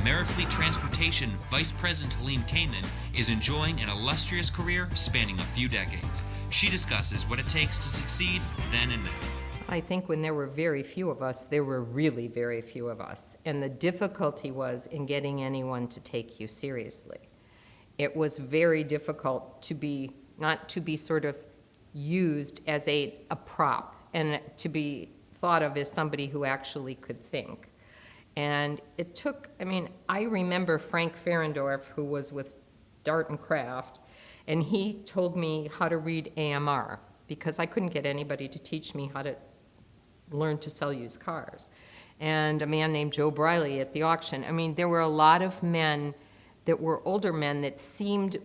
Amerifleet Transportation Vice President Helene Kamon is enjoying an illustrious career spanning a few decades. She discusses what it takes to succeed then and now. I think when there were very few of us, there were really very few of us. And the difficulty was in getting anyone to take you seriously. It was very difficult to be, not to be sort of used as a prop and to be thought of as somebody who actually could think. And it took, I remember Frank Ferendorf, who was with Dart and Craft, and he told me how to read AMR because I couldn't get anybody to teach me how to learn to sell used cars. And a man named Joe Briley at the auction. There were a lot of men that were older men that seemed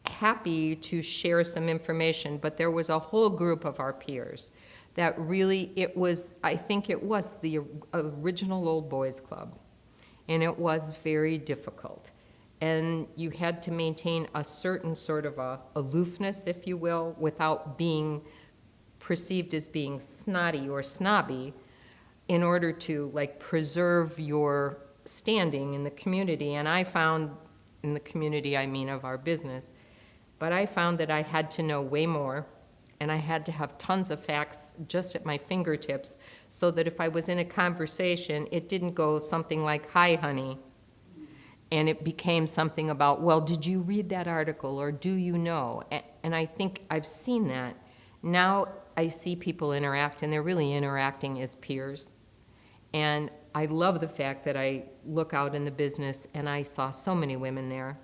happy to share some information, but there was a whole group of our peers that really, I think it was the original Old Boys Club, and it was very difficult. And you had to maintain a certain sort of aloofness, if you will, without being perceived as being snotty or snobby in order to preserve your standing in the community. And I found, in the community of our business, but I found that I had to know way more, and I had to have tons of facts just at my fingertips so that if I was in a conversation, it didn't go something like, "Hi, honey," and it became something about, "Well, did you read that article, or do you know?" And I think I've seen that. Now I see people interact, and they're really interacting as peers. And I love the fact that I look out in the business, and I saw so many women there.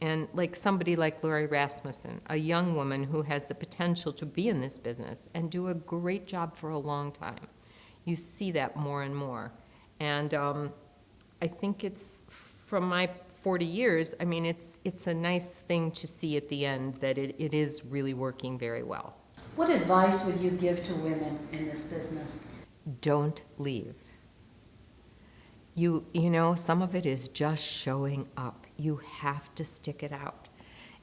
And somebody like Lori Rasmussen, a young woman who has the potential to be in this business and do a great job for a long time. You see that more and more. And I think it's, from my 40 years, it's a nice thing to see at the end that it is really working very well. What advice would you give to women in this business? Don't leave. You know, some of it is just showing up. You have to stick it out.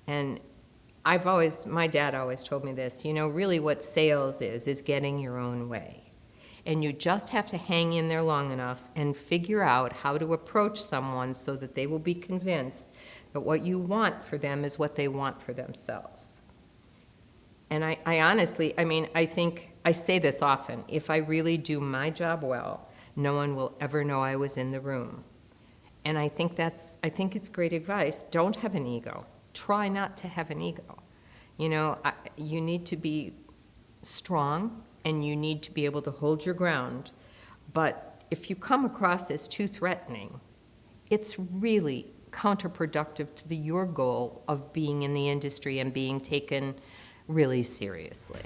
And my dad always told me this, really what sales is getting your own way. And you just have to hang in there long enough and figure out how to approach someone so that they will be convinced that what you want for them is what they want for themselves. And I honestly, I think, I say this often, if I really do my job well, no one will ever know I was in the room. And I think it's great advice. Don't have an ego. Try not to have an ego. You need to be strong, and you need to be able to hold your ground. But if you come across as too threatening, it's really counterproductive to your goal of being in the industry and being taken really seriously.